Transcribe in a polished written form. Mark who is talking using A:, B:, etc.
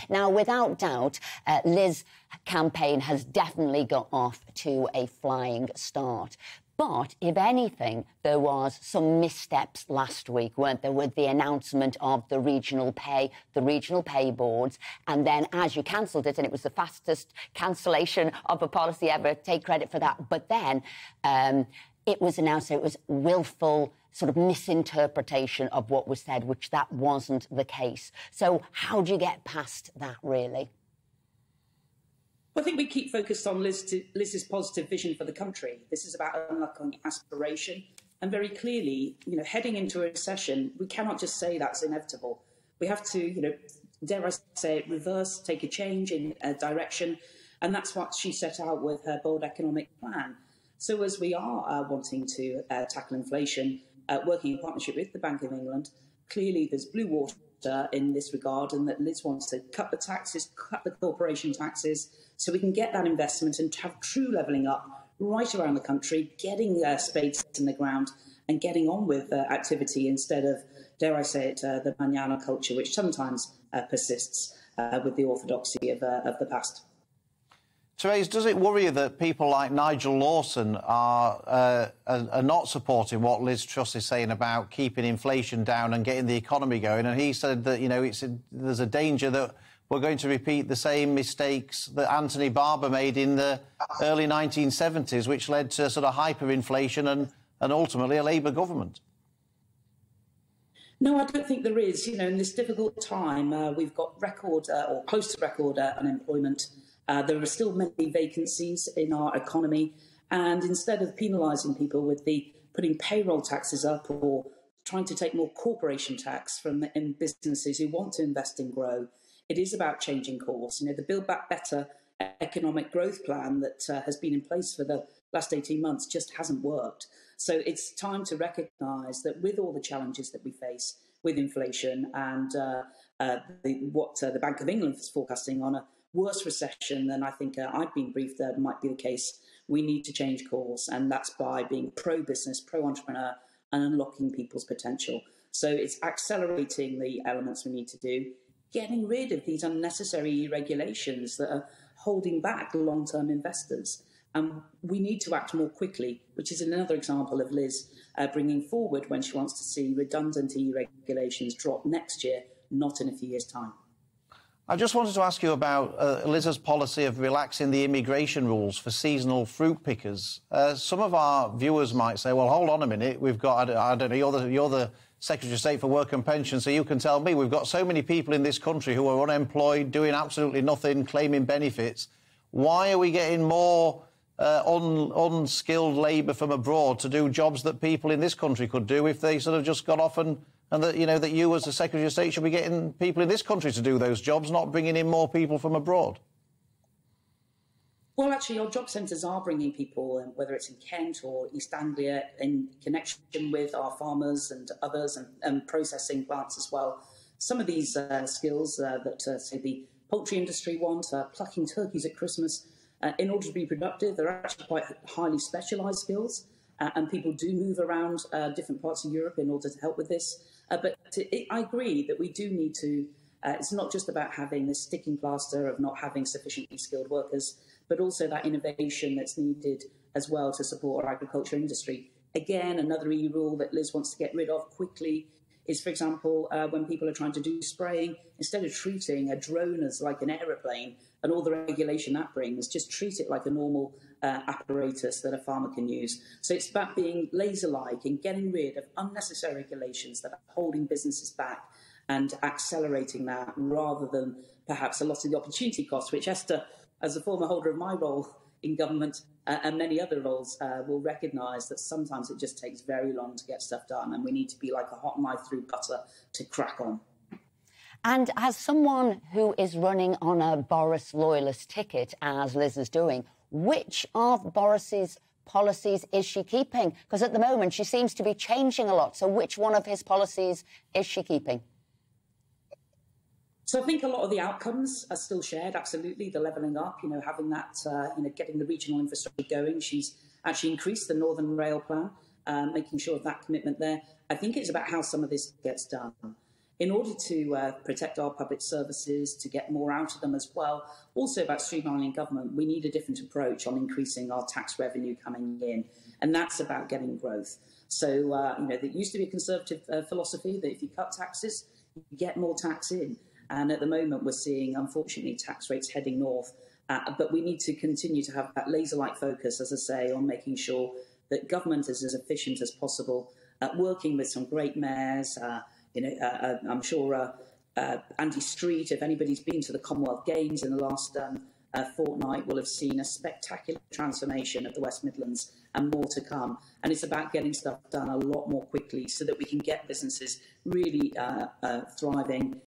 A: Now, without doubt, Liz's campaign has definitely got off to a flying start. But, if anything, there was some missteps last week, weren't there, with the announcement of the regional pay boards, and then as you cancelled it, and it was the fastest cancellation of a policy ever, take credit for that, but then it was announced that it was willful sort of misinterpretation of what was said, which that wasn't the case. So how do you get past that, really?
B: Well, I think we keep focused on Liz's positive vision for the country. This is about unlocking aspiration. And very clearly, heading into a recession, we cannot just say that's inevitable. We have to, dare I say it, reverse, take a change in direction. And that's what she set out with her bold economic plan. So as we are wanting to tackle inflation, working in partnership with the Bank of England, clearly there's blue water in this regard, and that Liz wants to cut the taxes, cut the corporation taxes, so we can get that investment and have true levelling up right around the country, getting spades in the ground and getting on with activity instead of, dare I say it, the mañana culture, which sometimes persists with the orthodoxy of the past.
C: Therese, does it worry you that people like Nigel Lawson are not supporting what Liz Truss is saying about keeping inflation down and getting the economy going? And he said that, there's a danger that we're going to repeat the same mistakes that Anthony Barber made in the early 1970s, which led to sort of hyperinflation and ultimately a Labour government.
B: No, I don't think there is. In this difficult time, we've got record or close to record unemployment. There are still many vacancies in our economy, and instead of penalising people with putting payroll taxes up or trying to take more corporation tax from businesses who want to invest and grow, it is about changing course. The Build Back Better economic growth plan that has been in place for the last 18 months just hasn't worked. So it's time to recognise that with all the challenges that we face with inflation and what the Bank of England is forecasting on a worse recession than I think I've been briefed that might be the case, we need to change course, and that's by being pro-business, pro-entrepreneur and unlocking people's potential. So it's accelerating the elements we need to do, getting rid of these unnecessary regulations that are holding back long-term investors. And we need to act more quickly, which is another example of Liz bringing forward when she wants to see redundant EU regulations drop next year, not in a few years' time.
C: I just wanted to ask you about Liz's policy of relaxing the immigration rules for seasonal fruit pickers. Some of our viewers might say, well, hold on a minute, we've got, I don't know, you're the Secretary of State for Work and Pension, so you can tell me, we've got so many people in this country who are unemployed, doing absolutely nothing, claiming benefits. Why are we getting more unskilled labour from abroad to do jobs that people in this country could do if they sort of just got off and that, that you as the Secretary of State should be getting people in this country to do those jobs, not bringing in more people from abroad?
B: Well, actually, our job centres are bringing people, whether it's in Kent or East Anglia, in connection with our farmers and others and processing plants as well. Some of these skills that, say, the poultry industry want, plucking turkeys at Christmas, in order to be productive, they're actually quite highly specialised skills. And people do move around different parts of Europe in order to help with this. But I agree that we do need to, it's not just about having this sticking plaster of not having sufficiently skilled workers, but also that innovation that's needed as well to support our agriculture industry. Again, another EU rule that Liz wants to get rid of quickly is, for example, when people are trying to do spraying, instead of treating a drone as like an aeroplane and all the regulation that brings, just treat it like a normal apparatus that a farmer can use. So it's about being laser-like and getting rid of unnecessary regulations that are holding businesses back and accelerating that rather than perhaps a lot of the opportunity costs, which Esther, as a former holder of my role in government and many other roles, will recognise that sometimes it just takes very long to get stuff done, and we need to be like a hot knife through butter to crack on.
A: And as someone who is running on a Boris loyalist ticket, as Liz is doing, which of Boris's policies is she keeping? Because at the moment she seems to be changing a lot. So which one of his policies is she keeping?
B: So I think a lot of the outcomes are still shared, absolutely. The levelling up, having that, getting the regional infrastructure going. She's actually increased the Northern Rail plan, making sure of that commitment there. I think it's about how some of this gets done. in order to protect our public services, to get more out of them as well. Also about streamlining government, we need a different approach on increasing our tax revenue coming in, and that's about getting growth. So, there used to be a Conservative philosophy that if you cut taxes, you get more tax in. And at the moment, we're seeing, unfortunately, tax rates heading north. But we need to continue to have that laser-like focus, as I say, on making sure that government is as efficient as possible, working with some great mayors. I'm sure Andy Street, if anybody's been to the Commonwealth Games in the last fortnight, will have seen a spectacular transformation of the West Midlands and more to come. And it's about getting stuff done a lot more quickly so that we can get businesses really thriving